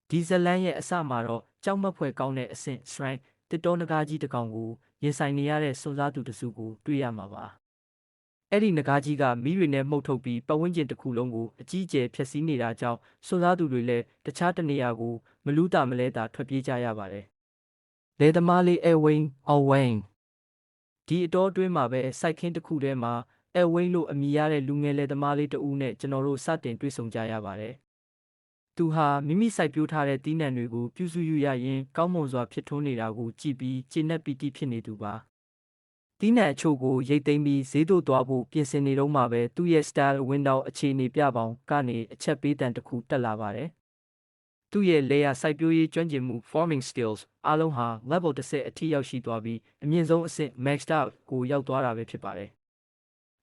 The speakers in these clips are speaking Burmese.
ဒီဇလန်ရဲ့အစမှာတော့ကြောက်မက်ဖွယ်ကောင်းတဲ့အဆင့် strength တစ်တောနဂါးကြီးတစ်ကောင်ကိုရင်ဆိုင်နေရတဲ့စွန့်စားသူတစုကိုတွေ့ရမှာပါအဲ့ဒီနဂါးကြီးကမိတွေနဲ့မှုတ်ထုတ်ပြီးပတ်ဝန်းကျင်တစ်ခုလုံးကိုအကြီးအကျယ်ဖျက်ဆီးနေတာကြောင့်စွန့်စားသူတွေလည်းတခြားတနေရာကိုမလူးတာမလဲတာထွက်ပြေးကြရပါတယ်လယ်သမားလေးအဲဝိန်းအော်ဝိန်းဒီအတော်အတွင်းမှာပဲစိုက်ခင်းတစ်ခုထဲမှာအဲဝိန်းလို့အမည်ရတဲ့လူငယ်လယ်သမားလေးတဦးနဲ့ကျွန်တော်တို့စတင်တွေ့ဆုံကြရပါတယ်သူဟာမိမိစိုက်ပျိုးထားတဲ့သီးနှံတွေကိုပြုစုယူရရင်ကောင်းမွန်စွာဖြစ်ထွန်းနေတာကိုကြည့်ပြီးကျေနပ်ပီတိဖြစ်နေသူပါသီးနှံအချို့ကိုရိတ်သိမ်းပြီးဈေးသို့သွားဖို့ပြင်ဆင်နေတော့မှပဲသူ့ရဲ့ style window အခြေအနေပြပေါင်းကနေအချက်ပေးတံတစ်ခုတက်လာပါတယ်သူ့ရဲ့လေယာစိုက်ပျိုးရေးကျွမ်းကျင်မှု farming skills အားလုံးဟာ level 10အထိရောက်ရှိသွားပြီးအမြင့်ဆုံးအဆင့် maxed out ကိုရောက်သွားတာပဲဖြစ်ပါတယ်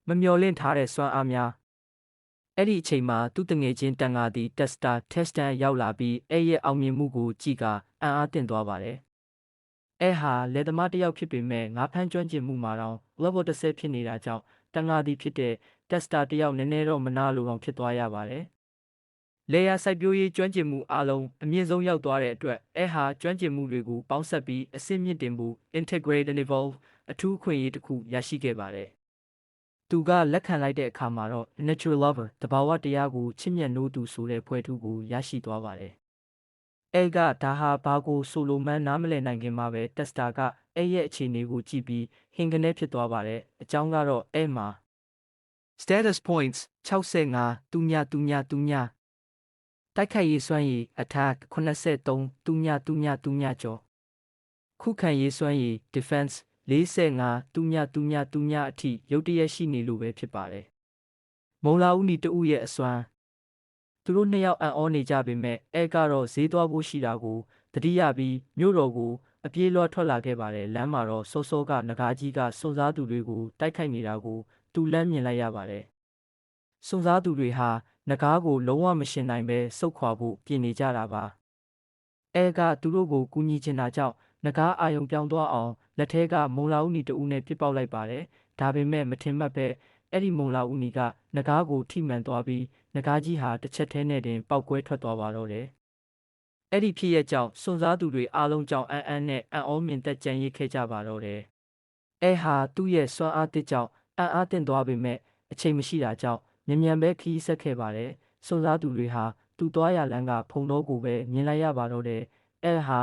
မမျှော်လင့်ထားတဲ့စွမ်းအားများအဲ့ဒီအချိန်မှာသူ့တငယ်ချင်းတန်ငါသည် tester ရောက်လာပြီးအဲ့ရဲ့အောင်မြင်မှုကိုကြည့်ကအံ့အားသင့်သွားပါတယ်။အဲ့ဟာလယ်သမားတစ်ယောက်ဖြစ်ပေမဲ့ငါဖမ်းကျွမ်းကျင်မှုမှာတော့ level 10ဖြစ်နေတာကြောင့်တန်ငါသည်ဖြစ်တဲ့ tester တစ်ယောက်နည်းနည်းတော့မနာလိုအောင်ဖြစ်သွားရပါတယ်။လေယာစိုက်ပျိုးရေးကျွမ်းကျင်မှုအလုံးအမြင့်ဆုံးရောက်သွားတဲ့အတွက်အဲ့ဟာကျွမ်းကျင်မှုတွေကိုပေါင်းစပ်ပြီးအဆင့်မြင့်တင်မှု integrate and evolve အထူးအခွင့်အရေးတစ်ခုရရှိခဲ့ပါတယ်။သူကလက်ခံလိုက်တဲ့အခါမှာတော့ natural lover တဘာဝတရားကိုချစ်မြတ်နိုးသူဆိုတဲ့ဖွဲ့ထုကိုရရှိသွားပါတယ်။အဲကဒါဟာဘာကိုဆိုလိုမှန်းနားမလည်နိုင်ခင်မှာပဲ tester ကအဲရဲ့အခြေအနေကိုကြည့်ပြီးဟင်ကနေဖြစ်သွားပါတယ်။အကြောင်းကတော့အဲမှာ status points 65သူညတိုက်ခိုက်ရေးစွမ်းရည် attack 83သူညကျော်ခုခံရေးစွမ်းရည် defense 45သူညအထိရုတ်တရက်ရှိနေလို့ပဲဖြစ်ပါတယ်။မုံလာဦးနီတဦးရဲ့အစွမ်းသူတို့နှစ်ယောက်အံ့ဩနေကြပေမဲ့အဲကတော့ဈေးသွားဖို့ရှိတာကိုတတိယပြီးမြို့တော်ကိုအပြေးလွှားထွက်လာခဲ့ပါတယ်။လမ်းမှာတော့စောစောကနဂါးကြီးကစွန့်စားသူတွေကိုတိုက်ခိုက်နေတာကိုသူလမ်းမြင်လိုက်ရပါတယ်။စွန့်စားသူတွေဟာနဂါးကိုလုံးဝမရှင်နိုင်ပဲစုတ်ခွာဖို့ပြင်နေကြတာပါ။အဲကသူတို့ကိုကူညီချင်တာကြောင့်နဂါးအာယုံပြောင်းသွားအောင်လက်ထဲကမုံလာဦးနီတဦးနဲ့ပြစ်ပေါက်လိုက်ပါတယ်။ဒါပေမဲ့မထင်မှတ်ပဲအဲ့ဒီမုံလာဦးနီကနဂါးကိုထိမှန်သွားပြီးနဂါးကြီးဟာတစ်ချက်တည်းနဲ့တင်ပောက်ကွဲထွက်သွားပါတော့တယ်။အဲ့ဒီဖြစ်ရဲ့ကြောင့်စွန့်စားသူတွေအားလုံးကြောင့်အံ့နဲ့အံ့ဩမြင်သက်ကြံရိပ်ခဲ့ကြပါတော့တယ်။အဲဟာသူ့ရဲ့စွမ်းအားတစ်ကြောင့်အံ့အားသင့်သွားပေမဲ့အချိန်မရှိတာကြောင့်မြန်ပဲခရီးဆက်ခဲ့ပါတယ်။စွန့်စားသူတွေဟာသူ့သွားရလမ်းကဖုံတော့ကိုပဲမြင်လိုက်ရပါတော့တယ်။အဲဟာ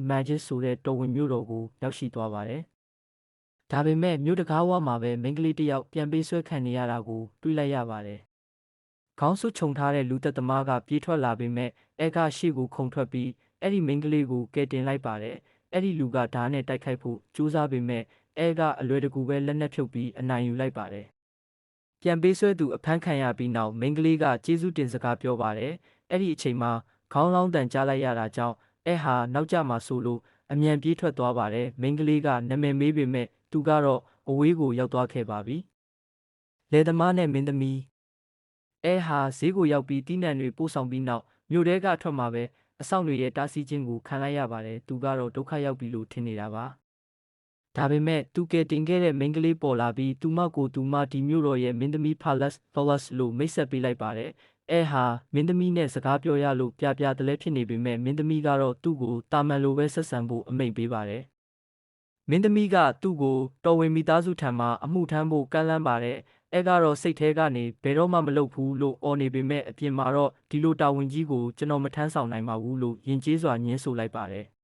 magic ဆိုတဲ့တော်ဝင်မြို့တော်ကိုရောက်ရှိသွားပါတယ်။ဒါပေမဲ့မြို့တကားဝမှာပဲမိန်းကလေးတစ်ယောက်ပြန်ပေးဆွဲခံနေရတာကိုတွေ့လိုက်ရပါတယ်။ခေါင်းစွပ်ခြုံထားတဲ့လူသက်သမားကပြေးထွက်လာပေမဲ့အဲကရှေ့ကိုခုန်ထွက်ပြီးအဲ့ဒီမိန်းကလေးကိုကယ်တင်လိုက်ပါတယ်။အဲ့ဒီလူကဓာတ်နဲ့တိုက်ခိုက်ဖို့ကြိုးစားပေမဲ့အဲကအလွယ်တကူပဲလက်နက်ဖြုတ်ပြီးအနိုင်ယူလိုက်ပါတယ်။ပြန်ပေးဆွဲသူအဖမ်းခံရပြီးနောက်မိန်းကလေးကကျေးဇူးတင်စကားပြောပါတယ်။အဲ့ဒီအချိန်မှာခေါင်းလောင်းတန်ကြားလိုက်ရတာကြောင့်အဲဟာနောက်ကျမှဆိုလို့အမြန်ပြေးထွက်သွားပါတယ်။မိန်းကလေးကနာမည်မေးပေမဲ့သူကတော့အဝေးကိုရောက်သွားခဲ့ပါပြီ။လယ်သမားနဲ့မင်းသမီးအဲဟာဈေးကိုရောက်ပြီးတီးနှံတွေပို့ဆောင်ပြီးနောက်မြို့ထဲကထွက်မှာပဲအဆောင်တွေရဲ့တားဆီးခြင်းကိုခံလိုက်ရပါတယ်။သူကတော့ဒုက္ခရောက်ပြီလို့ထင်နေတာပါ။ဒါပေမဲ့သူကတင်ခဲ့တဲ့မိန်းကလေးပေါ်လာပြီးသူမဒီမြို့တော်ရဲ့မင်းသမီး Paulus လို့မိတ်ဆက်ပေးလိုက်ပါတယ်။အဲဟာမင်းသမီးနဲ့စကားပြောရလို့ပြတလဲဖြစ်နေပေမဲ့မင်းသမီးကတော့သူ့ကိုတာမန်လိုပဲဆက်ဆံဖို့အမိန့်ပေးပါတယ်။မင်းသမီးကသူ့ကိုတော်ဝင်မိသားစုထံမှအမှုထမ်းဖို့ကမ်းလှမ်းပါတယ်။အဲကတော့စိတ်ထဲကနေဘယ်တော့မှမလုပ်ဘူးလို့အော်နေပေမဲ့အပြင်မှာတော့ဒီလိုတာဝန်ကြီးကိုကျွန်တော်မထမ်းဆောင်နိုင်ပါဘူးလို့ယဉ်ကျေးစွာညင်းဆိုလိုက်ပါတယ်။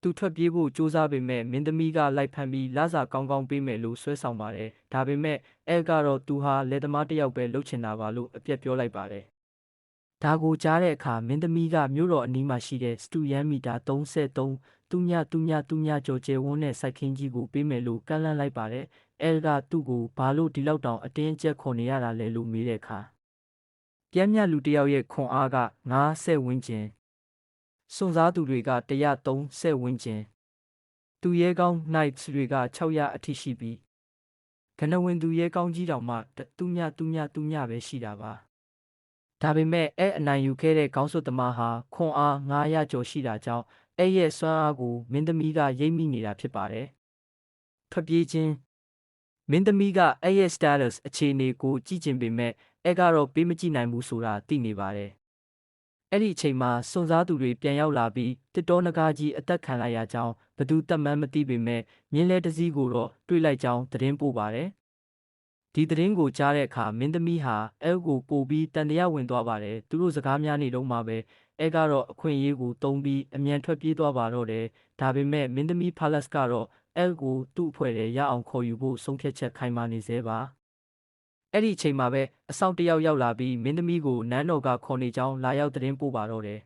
သူထွက်ပြေးဖို့ကြိုးစားပေမဲ့မင်းသမီးကလိုက်ဖမ်းပြီးလစာကောင်းပေးမယ်လို့ဆွဲဆောင်ပါတယ်။ဒါပေမဲ့အဲကတော့သူဟာလယ်သမားတစ်ယောက်ပဲလုပ်ချင်တာပါလို့အပြက်ပြောလိုက်ပါတယ်။ဒါကိုကြားတဲ့အခါမင်းသမီးကမြို့တော်အနီးမှာရှိတဲ့စတူယန်မီတာ33သူညကျော်ကျဲဝန်းနဲ့စိုက်ခင်းကြီးကိုပေးမယ်လို့ကမ်းလှမ်းလိုက်ပါတယ်။အဲကသူ့ကိုဘာလို့ဒီလောက်တောင်အတင်းအကျပ်ခေါ်နေရတာလဲလို့မေးတဲ့အခါပြင်းမြလူတစ်ယောက်ရဲ့ခွန်အားက90ဝန်းကျင်စွန့်စားသူတွေက130ဝန်းကျင်သူရဲကောင်း Knights တွေက600အထိရှိပြီးကနဝင်သူရဲကောင်းကြီးတောင်မှသူညပဲရှိတာပါဒါပေမဲ့အနိုင်ယူခဲ့တဲ့ခေါင်းစွပ်သမားဟာခွန်အား900ကျော်ရှိတာကြောင့်ရဲ့စွမ်းအားကိုမင်းသမီးကရိပ်မိနေတာဖြစ်ပါတယ်ထွက်ပြေးခြင်းမင်းသမီးကရဲ့ status အခြေအနေကိုကြည့်ကျင်ပေမဲ့ကတော့ပေးမကြည့်နိုင်ဘူးဆိုတာသိနေပါတယ် အဲ့ဒီအချိန်မှာစွန်စားသူတွေပြန်ရောက်လာပြီးတစ်တောနဂါးကြီးအသက်ခံလိုက်ရကြောင်းဘသူတတ်မှန်းမသိပေမဲ့မြင်းလဲတစ်စီးကိုတော့တွေ့လိုက်ကြောင်းသတင်းပို့ပါတယ်ဒီသတင်းကိုကြားတဲ့အခါမင်းသမီးဟာအဲကိုပို့ပြီးတန်တရားဝင်သွားပါတယ်သူတို့စကားများနေတော့မှပဲအဲကတော့အခွင့်အရေးကိုတုံးပြီးအမြန်ထွက်ပြေးသွားပါတော့တယ်ဒါပေမဲ့မင်းသမီးဖာလက်စ်ကတော့အဲကိုသူ့အဖွဲ့ထဲရအောင်ခေါ်ယူဖို့ဆုံးဖြတ်ချက်ခိုင်မာနေသေးပါအဲ့ဒီအချိန်မှာပဲအဆောင်တယောက်ရောက်လာပြီးမင်းသမီးကိုနန်းတော်ကခေါ်နေကြောင်းလာရောက်သတင်းပို့ပါတော့တယ်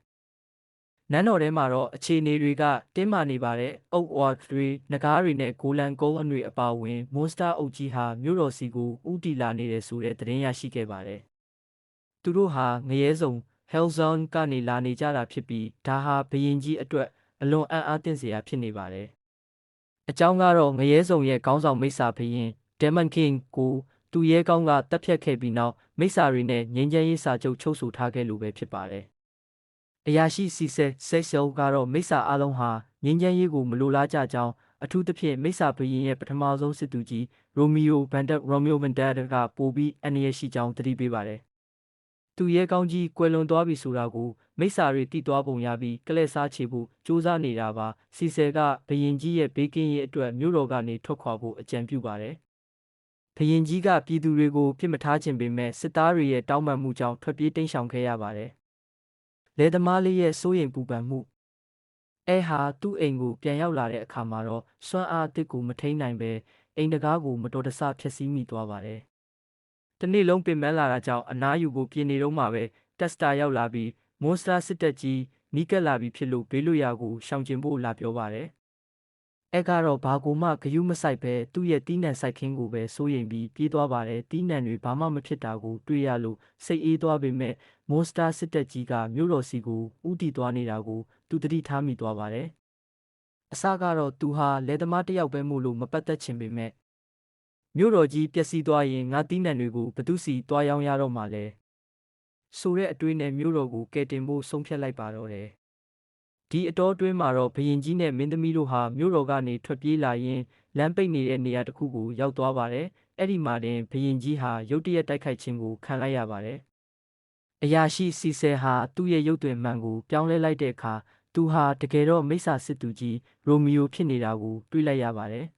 နန်းတော်ထဲမှာတော့အခြေအနေတွေကတင်းမာနေပါတယ်။အုတ်ဝါတွေနဂါးတွေနဲ့ဂိုလန်ကုန်းအနှွေအပါဝင်မွန်စတာအုပ်ကြီးဟာမြို့တော်စီကိုဥတီလာနေတယ်ဆိုတဲ့သတင်းရရှိခဲ့ပါတယ်။သူတို့ဟာငရဲစုံ Hellzone ကနေလာနေကြတာဖြစ်ပြီးဒါဟာဘရင်ကြီးအတွက်အလွန်အံ့အားသင့်စရာဖြစ်နေပါတယ်။အကြောင်းကတော့ငရဲစုံရဲ့ခေါင်းဆောင်မိစ္ဆာဘရင် Demon King ကိုသူရဲကောင်းကတပ်ဖြတ်ခဲ့ပြီးနောက်မိစ္ဆာတွေနဲ့ငြိမ်းချမ်းရေးစာချုပ်ချုပ်ဆိုထားခဲ့လို့ပဲဖြစ်ပါတယ်။အရာရှိစီဆယ်ဆက်ဆယ်ကတော့မိစ္ဆာအလုံးဟာငြိမ်းချမ်းရေးကိုမလိုလားကြကြောင်းအထူးသဖြင့်မိစ္ဆာဘရင်ရဲ့ပထမဆုံးစစ်သူကြီးရိုမီယိုဗန်ဒက်ကပိုပြီးအန္တရာယ်ရှိကြောင်းသတိပေးပါတယ်။သူရဲကောင်းကြီးကွယ်လွန်သွားပြီဆိုတာကိုမိစ္ဆာတွေသိသွားပုံရပြီးကလဲ့စားချေဖို့စူးစမ်းနေတာပါ။စီဆယ်ကဘရင်ကြီးရဲ့ဘေးကင်းရေးအတွက်မြို့တော်ကနေထွက်ခွာဖို့အကြံပြုပါတယ်။ဘရင်ကြီးကပြည်သူတွေကိုပြစ်မထားခြင်းပေမဲ့စစ်သားတွေရဲ့တောင်းပန်မှုကြောင့်ထွက်ပြေးတိမ်းရှောင်ခဲ့ရပါတယ်။လယ်သမားလေးရဲ့စိုးရိမ်ပူပန်မှုအဲဟာသူ့အိမ်ကိုပြန်ရောက်လာတဲ့အခါမှာတော့စွမ်းအားအသစ်ကိုမထိန်းနိုင်ပဲအိမ်တကားကိုမတော်တဆဖျက်ဆီးမိသွားပါတယ်။တနေ့လုံးပင်ပန်းလာတာကြောင့်အနားယူဖို့ပြင်နေတော့မှပဲတက်စတာရောက်လာပြီးမွန်စတာစစ်တပ်ကြီးနီးကပ်လာပြီးဖြစ်လို့ဘေးလွတ်ရာကိုရှောင်ကျဉ်ဖို့လာပြောပါတယ်။အဲကတော့ဘာကိုမှဂယုမဆိုင်ပဲသူ့ရဲ့တီးနှံစိုက်ခင်းကိုပဲစိုးရိမ်ပြီးပြေးသွားပါတယ်။တီးနှံတွေဘာမှမဖြစ်တာကိုတွေ့ရလို့စိတ်အေးသွားပေမဲ့မွန်စတာစစ်တပ်ကြီးကမြို့တော်စီကိုဥတီသွားနေတာကိုသူသတိထားမိသွားပါတယ်။အစကတော့သူဟာလယ်သမားတစ်ယောက်ပဲမို့လို့မပတ်သက်ချင်ပေမဲ့မြို့တော်ကြီးပျက်စီးသွားရင်ငါတီးနှံတွေကိုဘသူစီတွားရောင်းရတော့မှလဲဆိုတဲ့အတွေးနဲ့မြို့တော်ကိုကယ်တင်ဖို့ဆုံးဖြတ်လိုက်ပါတော့တယ်။ဒီအတော်အတွင်းမှာတော့ဘရင်ကြီးနဲ့မင်းသမီးတို့ဟာမြို့တော်ကနေထွက်ပြေးလာရင်းလမ်းပိတ်နေတဲ့နေရာတစ်ခုကိုရောက်သွားပါတယ်။အဲ့ဒီမှာတင်ဘရင်ကြီးဟာရုတ်တရက်တိုက်ခိုက်ခြင်းကိုခံလိုက်ရပါတယ်။အရာရှိစီဆယ်ဟာသူ့ရဲ့ရုပ်သွင်းမှန်ကိုပြောင်းလဲလိုက်တဲ့အခါသူဟာတကယ်တော့မိစ္ဆာစစ်သူကြီးရိုမီယိုဖြစ်နေတာကိုတွေ့လိုက်ရပါတယ်။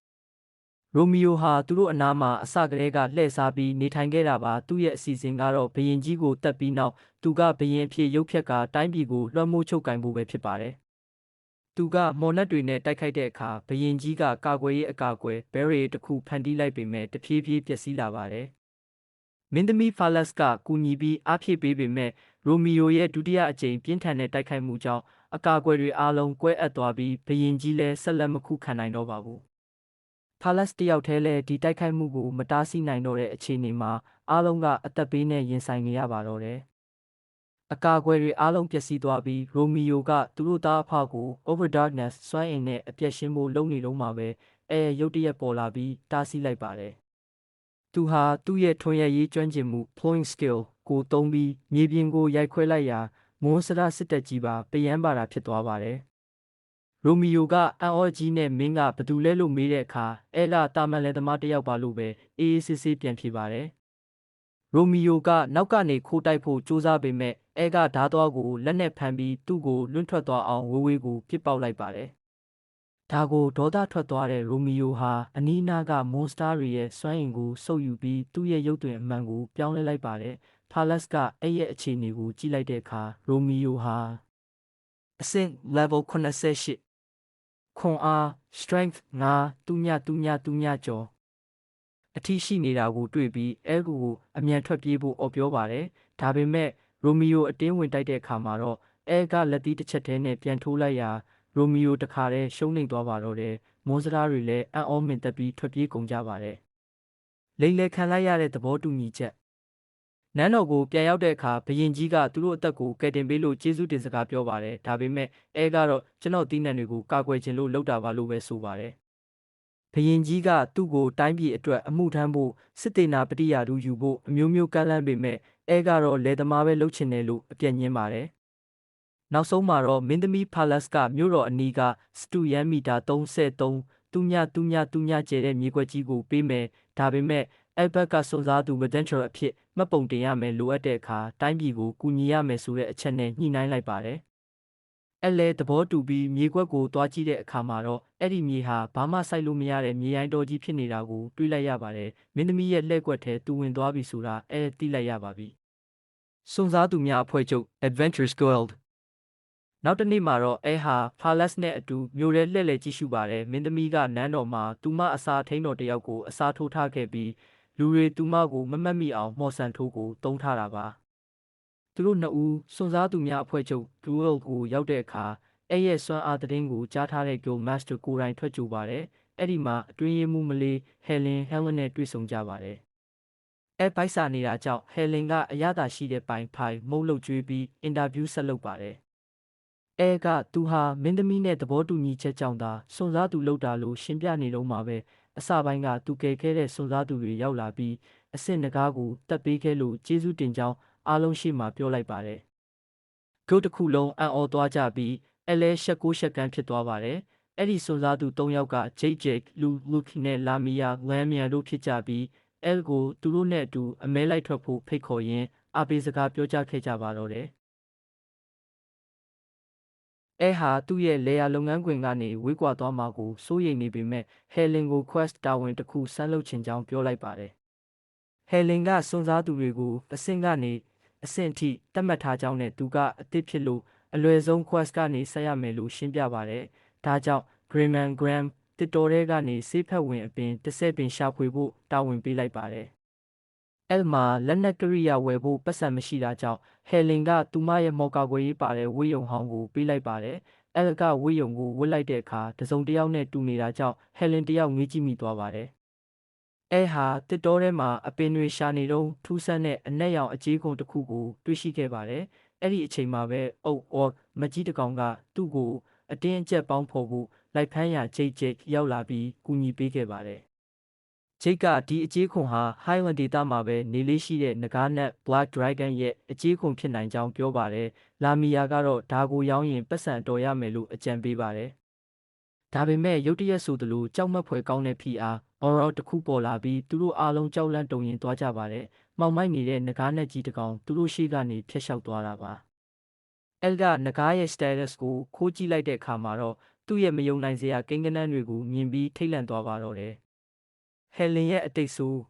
ရိုမီယိုဟာသူတို့အနားမှာအစကတည်းကလှည့်စားပြီးနေထိုင်ခဲ့တာပါသူ့ရဲ့အစီအစဉ်ကတော့ဘရင်ကြီးကိုတတ်ပြီးနောက်သူကဘရင်အဖြစ်ရုပ်ဖြက်ကတိုင်းပြည်ကိုလွှမ်းမိုးချုပ်ကင်ဖို့ပဲဖြစ်ပါတယ်။သူကမော်နက်တွေနဲ့တိုက်ခိုက်တဲ့အခါဘရင်ကြီးကကာကွယ်ရေးအကာအကွယ်ဘဲရီတစ်ခုဖန်တီးလိုက်ပေမဲ့တဖြည်းဖြည်းပျက်စီးလာပါတယ်။မင်းသမီးဖာလက်စ်ကကူညီပြီးအားဖြည့်ပေးပေမဲ့ရိုမီယိုရဲ့ဒုတိယအကြိမ်ပြင်းထန်တဲ့တိုက်ခိုက်မှုကြောင့်အကာအကွယ်တွေအားလုံးကွဲအပ်သွားပြီးဘရင်ကြီးလည်းဆက်လက်မခုခံနိုင်တော့ပါဘူး။ဖာလက်စ်တယောက်တည်းလည်းဒီတိုက်ခိုက်မှုကိုမတားဆီးနိုင်တော့တဲ့အခြေအနေမှာအားလုံးကအသက်ပေးနဲ့ရင်ဆိုင်နေရပါတော့တယ်။အကာအကွယ်တွေအားလုံးပျက်စီးသွားပြီးရိုမီယိုကသူတို့သားအဖကို Over Darkness စွမ်းအင်နဲ့အပြည့်ရှင်းဖို့လုပ်နေတော့မှပဲရုတ်တရက်ပေါ်လာပြီးတားဆီးလိုက်ပါတယ်။သူဟာသူ့ရဲ့ထွန်ရရေးကျွမ်းကျင်မှု Flowing Skill ကိုသုံးပြီးမြေပြင်ကိုရိုက်ခွဲလိုက်ရာမွန်စတာစစ်တပ်ကြီးပါပယမ်းပါတာဖြစ်သွားပါတယ်။ရိုမီယိုကအန်အော်ကြီးနဲ့မင်းကဘသူလဲလို့မေးတဲ့အခါအဲလာတာမန်လဲသမားတစ်ယောက်ပါလို့ပဲအေးအေးဆေးဆေးပြန်ဖြေပါတယ်။ရိုမီယိုကနောက်ကနေခိုးတိုက်ဖို့ကြိုးစားပေမဲ့အဲကဓားသွားကိုလက်နဲ့ဖမ်းပြီးသူ့ကိုလွန့်ထွက်သွားအောင်ဝေးဝေးကိုပစ်ပေါက်လိုက်ပါတယ်။ဒါကိုဒေါသထွက်သွားတဲ့ရိုမီယိုဟာအနီးနားကမွန်စတာတွေရဲ့စွမ်းအင်ကိုစုပ်ယူပြီးသူ့ရဲ့ရုပ်သွင်းအမှန်ကိုပြောင်းလဲလိုက်ပါတယ်။ဖာလက်စ်ကအဲ့ရဲ့အခြေအနေကိုကြည့်လိုက်တဲ့အခါရိုမီယိုဟာအဆင့် level 88ခွန်အား strength 9တူညကျော်အထိရှိနေတာကိုတွေ့ပြီးအဲကိုအမြန်ထွက်ပြေးဖို့အော်ပြောပါတယ်။ဒါပေမဲ့ရိုမီယိုအတင်းဝင်တိုက်တဲ့အခါမှာတော့အဲကလက်သီးတစ်ချက်တည်းနဲ့ပြန်ထိုးလိုက်ရာရိုမီယိုတခါတည်းရှုံးနိမ့်သွားပါတော့တယ်။မွန်စတာတွေလည်းအံ့ဩမင်သက်ပြီးထွက်ပြေးကုန်ကြပါတယ်။လိမ်လည်ခံလိုက်ရတဲ့သဘောတူညီချက်နန်းတော်ကိုပြန်ရောက်တဲ့အခါဘရင်ကြီးကသူတို့အသက်ကိုကယ်တင်ပေးလို့ကျေးဇူးတင်စကားပြောပါတယ်။ဒါပေမဲ့အဲကတော့ကျွန်တော်တီးနှံတွေကိုကာကွယ်ခြင်းလို့လုပ်တာပါလို့ပဲဆိုပါတယ်။ဘရင်ကြီးကသူ့ကိုတိုင်းပြည်အတွက်အမှုထမ်းဖို့စစ်တေနာပတိယာဒူယူဖို့အမျိုးမျိုးကမ်းလှမ်းပေမဲ့အဲကတော့လယ်သမားပဲလုပ်ချင်တယ်လို့အပြည့်ညင်းပါတယ်။နောက်ဆုံးမှာတော့မင်းသမီးဖာလက်စ်ကမြို့တော်အနီးကစတူယန်မီတာ33တူညကျဲတဲ့မြေကွက်ကြီးကိုပေးမယ်ဒါပေမဲ့ Albert ကစွန့်စားသူ Redemptor အဖြစ်မှတ်ပုံတင်ရမယ်လိုအပ်တဲ့အခါတိုင်းပြည်ကိုကူညီရမယ်ဆိုတဲ့အချက်နဲ့ညှိနှိုင်းလိုက်ပါတယ်။လည်းသဘောတူပြီးမြေကွက်ကိုတွားကြည့်တဲ့အခါမှာတော့အဲ့ဒီမြေဟာဘာမှစိုက်လို့မရတဲ့မြေရိုင်းတော်ကြီးဖြစ်နေတာကိုတွေးလိုက်ရပါတယ်။မင်းသမီးရဲ့လှည့်ကွက်ထဲသူဝင်သွားပြီဆိုတာသိလိုက်ရပါပြီ။စွန့်စားသူများအဖွဲ့ချုပ် Adventures Guild နောက်တစ်နေ့မှာတော့ဟာ Palace နဲ့အတူမြို့ထဲလှည့်လည်ကြည့်ရှုပါတယ်။မင်းသမီးကနန်းတော်မှာသူမအစာထိန်းတော်တယောက်ကိုအစာထိုးထားခဲ့ပြီးလူတွေသူမကိုမမှတ်မိအောင်မော်ဆန်ထိုးကိုတုံးထားတာပါ။သူတို့နှစ်ဦးစွန့်စားသူများအဖွဲ့ချုပ် Guild ကိုရောက်တဲ့အခါရဲ့စွမ်းအားသတင်းကိုကြားထားတဲ့ Guild Master ကိုယ်တိုင်ထွက်ကြိုပါတယ်။အဲ့ဒီမှာအတွင်းရေးမှူးမလေး Helen နဲ့တွေ့ဆုံကြပါတယ်။ပိုက်စာနေတာကြောင့် Helen ကအရသာရှိတဲ့ပိုင်ဖိုင်မုတ်လုပ်ကျွေးပြီးအင်တာဗျူးဆက်လုပ်ပါတယ်။ကသူဟာမင်းသမီးနဲ့သဘောတူညီချက်ကြောင့်သာစွန့်စားသူလောက်တာလို့ရှင်းပြနေတော့မှာပဲအစပိုင်းကသူကယ်ခဲ့တဲ့စွန့်စားသူတွေရောက်လာပြီးအစ်စ်နဂါးကိုတက်ပေးခဲ့လို့ကျေးဇူးတင်ကြောင်းအားလုံးရှိမှပြောလိုက်ပါတယ်။ဂုတ်တစ်ခုလုံးအံ့ဩသွားကြပြီးလဲရှက်ကိုရှက်ကန်းဖြစ်သွားပါတယ်။အဲ့ဒီစွန့်စားသူ၃ယောက်က Jake လူနဲ့လာမီယာလမ်းမြန်တို့ဖြစ်ကြပြီးကိုသူတို့နဲ့အတူအမဲလိုက်ထွက်ဖို့ဖိတ်ခေါ်ရင်းအားပေးစကားပြောကြခဲ့ကြပါတော့တယ်။ဟာသူ့ရဲ့လေယာလုပ်ငန်းခွင်ကနေဝေးကွာသွားမှာကိုစိုးရိမ်နေပေမဲ့ Helen ကို Quest တာဝန်တစ်ခုဆန်းလုပ်ချင်ကြောင်းပြောလိုက်ပါတယ်။ Helen ကစွန့်စားသူတွေကိုအဆင့်ကနေအဆင့်ထိတတ်မှတ်ထားကြောင်းနဲ့သူကအသစ်ဖြစ်လို့အလွယ်ဆုံး Quest ကနေဆက်ရမယ်လို့ရှင်းပြပါတယ်။ဒါကြောင့် Graham တစ်တော်ထဲကနေဆေးဖက်ဝင်အပင်တစ်ဆယ်ပင်ရှာဖွေဖို့တာဝန်ပေးလိုက်ပါတယ်။မှာလက်နက်ကရိယာဝယ်ဖို့ပတ်စံမရှိတာကြောင့် Helen ကသူမရဲ့မော်ကာကွယ်ရေးပါတဲ့ဝိယုံဟောင်းကိုပေးလိုက်ပါတယ်။ကဝိယုံကိုဝတ်လိုက်တဲ့အခါတစုံတစ်ယောက်နဲ့တူနေတာကြောင့် Helen တယောက်ငေးကြည့်မိသွားပါတယ်။ဟာတစ်တော်ထဲမှာအပင်တွေရှာနေတော့ထူးဆန်းတဲ့အနက်ရောင်အကြေးခုံတစ်ခုကိုတွေ့ရှိခဲ့ပါတယ်။အဲ့ဒီအချိန်မှာပဲမကြီးတကောင်ကသူ့ကိုအတင်းအကျပ်ပေါင်းဖော်ဖို့လိုက်ဖမ်းရာ Jake ရောက်လာပြီးကူညီပေးခဲ့ပါတယ်။ Jake ကဒီအကြေးခုံဟာ Highland ဒေသမှာပဲနေလေးရှိတဲ့နဂါးနတ် Black Dragon ရဲ့အကြေးခုံဖြစ်နိုင်ကြောင်းပြောပါတယ်။လာမီယာကတော့ဒါကိုရောင်းရင်ပတ်စံတော်ရမယ်လို့အကြံပေးပါတယ်။ဒါပေမဲ့ရုတ်တရက်ဆိုသလိုကြောက်မက်ဖွယ်ကောင်းတဲ့ဖိအားတစ်ခုပေါ်လာပြီးသူတို့အားလုံးကြောက်လန့်တုန်ရင်သွားကြပါတယ်။မှောင်မိုက်နေတဲ့နဂါးနတ်ကြီးတစ်ကောင်သူတို့ရှေ့ကနေဖျက်လျှောက်သွားတာပါ။ကနဂါးရဲ့ status ကိုခိုးကြည့်လိုက်တဲ့အခါမှာတော့သူ့ရဲ့မယုံနိုင်စရာကိန်းဂဏန်းတွေကိုမြင်ပြီးထိတ်လန့်သွားပါတော့တယ်။ Helen ရဲ့အတိတ်ဆိုး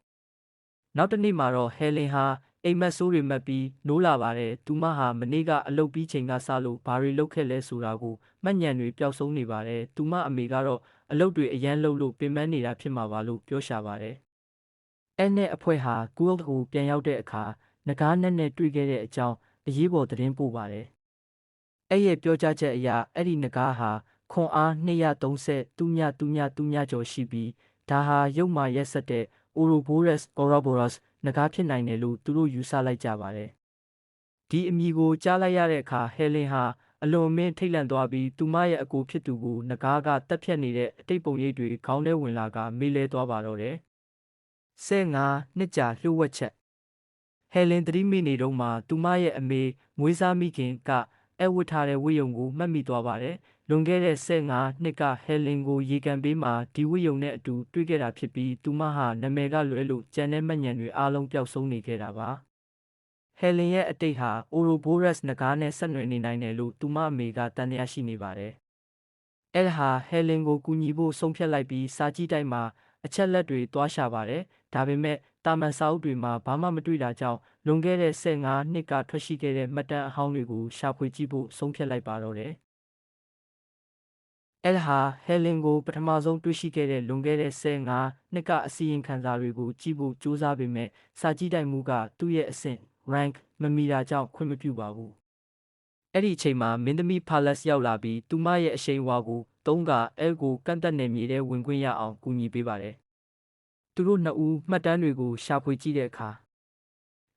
နောက်တစ်နေ့မှာတော့ Helen ဟာအိမ်မက်ဆိုးတွေမက်ပြီးနိုးလာပါတယ်။သူမဟာမနေ့ကအလုပ်ပြီးချိန်ကစလို့ဘာတွေလုပ်ခဲ့လဲဆိုတာကိုမှတ်ဉာဏ်တွေပျောက်ဆုံးနေပါတယ်။သူမအမေကတော့အလုပ်တွေအရန်လုပ်လို့ပင်ပန်းနေတာဖြစ်မှာပါလို့ပြောရှာပါတယ်။နဲ့အဖွဲ့ဟာ Guild ကိုပြန်ရောက်တဲ့အခါနဂါးနတ်နဲ့တွေ့ခဲ့တဲ့အကြောင်းအရေးပေါ်သတင်းပို့ပါတယ်။ရဲ့ပြောကြားချက်အရအဲ့ဒီနဂါးဟာခွန်အား230သူညကျော်ရှိပြီးဒါဟာရုပ်မာရက်ဆက်တဲ့ Ouroboros နဂါးဖြစ်နိုင်တယ်လို့သူတို့ယူဆလိုက်ကြပါတယ်။ဒီအမည်ကိုကြားလိုက်ရတဲ့အခါ Helen ဟာအလွန်အမင်းထိတ်လန့်သွားပြီးသူမရဲ့အကိုဖြစ်သူကိုနဂါးကတက်ဖြတ်နေတဲ့အတိတ်ပုံရိပ်တွေခေါင်းထဲဝင်လာကမေးလဲသွားပါတော့တယ်။နှစ်ကြာလှုပ်ဝက်ချက် Helen သတိမိနေတော့မှသူမရဲ့အမေမွေးစားမိခင်ကဝတ်ထားတဲ့ဝိယုံကိုမှတ်မိသွားပါတယ်။လွန်ခဲ့တဲ့နှစ်က Helen ကိုရေကန်ပေးမှာဒီဝိယုံနဲ့အတူတွေ့ခဲ့တာဖြစ်ပြီးသူမဟာနာမည်ကလွဲလို့ကျန်တဲ့မှတ်ဉာဏ်တွေအားလုံးပျောက်ဆုံးနေခဲ့တာပါ။ Helen ရဲ့အတိတ်ဟာ Ouroboros နဂါးနဲ့ဆက်နွယ်နေနိုင်တယ်လို့သူမအမေကသံသယရှိနေပါတယ်။ Helen ကိုကူညီဖို့ဆုံးဖြတ်လိုက်ပြီးစာကြည့်တိုက်မှာအချက်လက်တွေသွားရှာပါတယ်။ဒါပေမဲ့တာမန်စာအုပ်တွေမှာဘာမှမတွေ့တာကြောင့်လွန်ခဲ့တဲ့နှစ်ကထွက်ရှိခဲ့တဲ့မှတ်တမ်းအဟောင်းတွေကိုရှာဖွေကြည့်ဖို့ဆုံးဖြတ်လိုက်ပါတော့တယ်။ Helen ကိုပထမဆုံးတွေ့ရှိခဲ့တဲ့လွန်ခဲ့တဲ့နှစ်ကအစီရင်ခံစာတွေကိုကြည့်ဖို့ကြိုးစားပေမဲ့စာကြည့်တိုက်မှုကသူ့ရဲ့အဆင့် rank မမီတာကြောင့်ခွင့်မပြုပါဘူး။အဲ့ဒီအချိန်မှာမင်းသမီး Palace ရောက်လာပြီးသူမရဲ့အရှိန်အဝါကိုသုံးကကိုကန့်သက်နယ်မြေထဲဝင်ခွင့်ရအောင်ကူညီပေးပါတယ်။သူတို့နှစ်ဦးမှတ်တမ်းတွေကိုရှာဖွေကြည့်တဲ့အခါ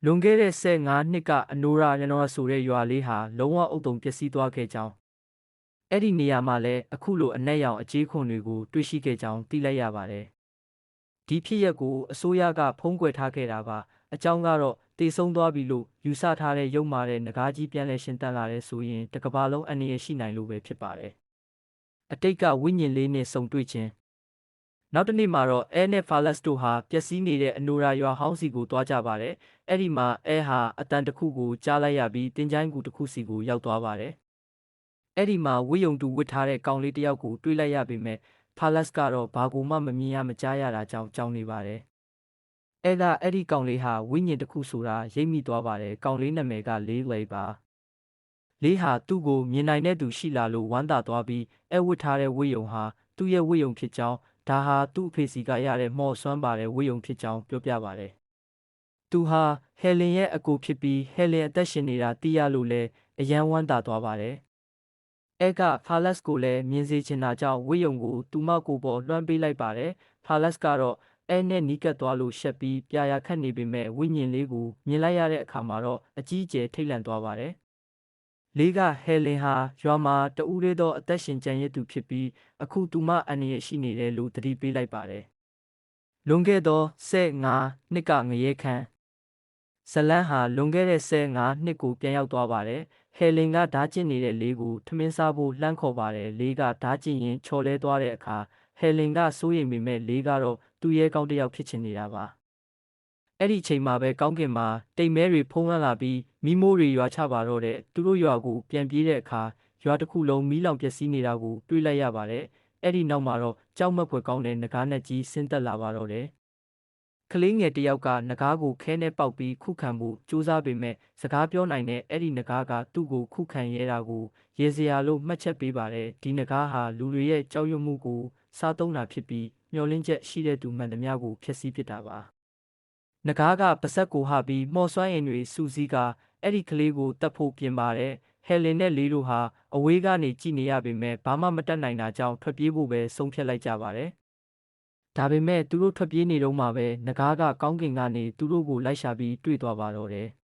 လွန်ခဲ့တဲ့နှစ်ကအနိုရာဆိုတဲ့ရွာလေးဟာလုံးဝအုပ်တုံပျက်စီးသွားခဲ့ကြောင်းအဲ့ဒီနေရာမှာလည်းအခုလိုအနက်ရောင်အကြေးခွန်တွေကိုတွေ့ရှိခဲ့ကြောင်းသိလိုက်ရပါတယ်။ဒီဖြစ်ရပ်ကိုအစိုးရကဖုံးကွယ်ထားခဲ့တာပါ။အကြောင်းကတော့တည်ဆုံးသွားပြီလို့ယူဆထားတဲ့ရုပ်မာတဲ့နဂါးကြီးပြန်လည်ရှင်သန်လာတဲ့ဆိုရင်တစ်ကမ္ဘာလုံးအန္တရာယ်ရှိနိုင်လို့ပဲဖြစ်ပါတယ်။အတိတ်ကဝိညာဉ်လေးနဲ့ဆုံတွေ့ခြင်း နောက်တစ်နေ့မှာတော့အဲနဲ့ဖာလက်စ်တို့ဟာပျက်စီးနေတဲ့အနိုရာရွာဟောင်းစီကိုသွားကြပါတယ်။အဲ့ဒီမှာအဲဟာအတန်တစ်ခုကိုကြားလိုက်ရပြီးတင်ချိုင်းကူတစ်ခုစီကိုရောက်သွားပါတယ်။အဲ့ဒီမှာဝိယုံတူဝစ်ထားတဲ့ကောင်လေးတစ်ယောက်ကိုတွေ့လိုက်ရပေမဲ့ဖာလက်စ်ကတော့ဘာကိုမှမမြင်ရမကြားရတာကြောင့်ကြောက်နေပါတယ်။အဲ့ဒီကောင်လေးဟာဝိညာဉ်တစ်ခုဆိုတာရိပ်မိသွားပါတယ်။ကောင်လေးနာမည်ကလေးလေပါ။လေးဟာသူ့ကိုမြင်နိုင်တဲ့သူရှိလာလို့ဝမ်းသာသွားပြီးအဲဝစ်ထားတဲ့ဝိယုံဟာသူ့ရဲ့ဝိယုံဖြစ်ကြောင်းဒါဟာသူ့အဖေစီကရတဲ့မော့ဆွမ်းပါတဲ့ဝိယုံဖြစ်ကြောင်းပြောပြပါတယ်။သူဟာဟယ်လင်ရဲ့အကိုဖြစ်ပြီးဟယ်လင်အသက်ရှင်နေတာသိရလို့လဲအယမ်းဝမ်းသာသွားပါတယ်။အဲကဖာလက်စ်ကိုလည်းမြင်စေချင်တာကြောင့်ဝိယုံကိုသူမကိုပေါ်လွှမ်းပေးလိုက်ပါတယ်။ဖာလက်စ်ကတော့အဲနဲ့နီးကပ်သွားလို့ရှက်ပြီးပြာရခတ်နေပေမဲ့ဝိညာဉ်လေးကိုမြင်လိုက်ရတဲ့အခါမှာတော့အကြီးအကျယ်ထိတ်လန့်သွားပါတယ်။လေးကဟယ်လင်ဟာရွာမှာတဦးလေးသောအသက်ရှင်ကျန်ရစ်သူဖြစ်ပြီးအခုသူမအန္တရာယ်ရှိနေတယ်လို့သတိပေးလိုက်ပါတယ်။လွန်ခဲ့သော15နှစ်ကငရဲခန်းဇလန်းဟာလွန်ခဲ့တဲ့15နှစ်ကိုပြန်ရောက်သွားပါတယ်။ဟယ်လင်ကဓာကျင်နေတဲ့လေးကိုထမင်းစားဖို့လှမ်းခေါ်ပါတယ်။လေးကဓာကျင်ရင်ချော်လဲသွားတဲ့အခါဟယ်လင်ကစိုးရိမ်ပေမဲ့လေးကတော့သူ့ရဲ့ကောင်းတစ်ယောက်ဖြစ်ချင်နေတာပါ။အဲ့ဒီချိန်မှာပဲကောင်းကင်မှာတိမ်မဲတွေဖုံးလွှမ်းလာပြီးမိမိုးတွေရွာချပါတော့တဲ့သူတို့ရွာကိုပြန်ပြေးတဲ့အခါရွာတစ်ခုလုံးမီးလောင်ပျက်စီးနေတာကိုတွေ့လိုက်ရပါတယ်။အဲ့ဒီနောက်မှာတော့ကြောက်မက်ဖွယ်ကောင်းတဲ့နဂါးနဲ့ကြီးဆင်းသက်လာပါတော့တယ်။ကလေးငယ်တစ်ယောက်ကနဂါးကိုခဲနဲ့ပေါက်ပြီးခုခံဖို့ကြိုးစားပေမဲ့စကားပြောနိုင်တဲ့အဲ့ဒီနဂါးကသူ့ကိုခုခံရဲတာကိုရေစရာလို့မှတ်ချက်ပေးပါတယ်။ဒီနဂါးဟာလူတွေရဲ့ကြောက်ရွံ့မှုကိုစားသုံးတာဖြစ်ပြီးမျောလင်းချက်ရှိတဲ့သူမှန်သမျှကိုဖျက်ဆီးပစ်တာပါ။နဂါးကပါဆက်ကိုဟပြီးမော်စွမ်းရင်တွေစူးစီးကအဲ့ဒီကလေးကိုတတ်ဖို့ပြင်ပါတယ်။ဟယ်လင်နဲ့လေးတို့ဟာအဝေးကနေကြည့်နေရပေမဲ့ဘာမှမတတ်နိုင်တာကြောင့်ထွက်ပြေးဖို့ပဲဆုံးဖြတ်လိုက်ကြပါတယ်။ဒါပေမဲ့သူတို့ထွက်ပြေးနေတော့မှပဲနဂါးကကောင်းကင်ကနေသူတို့ကိုလိုက်ရှာပြီးတွေ့သွားပါတော့တယ်။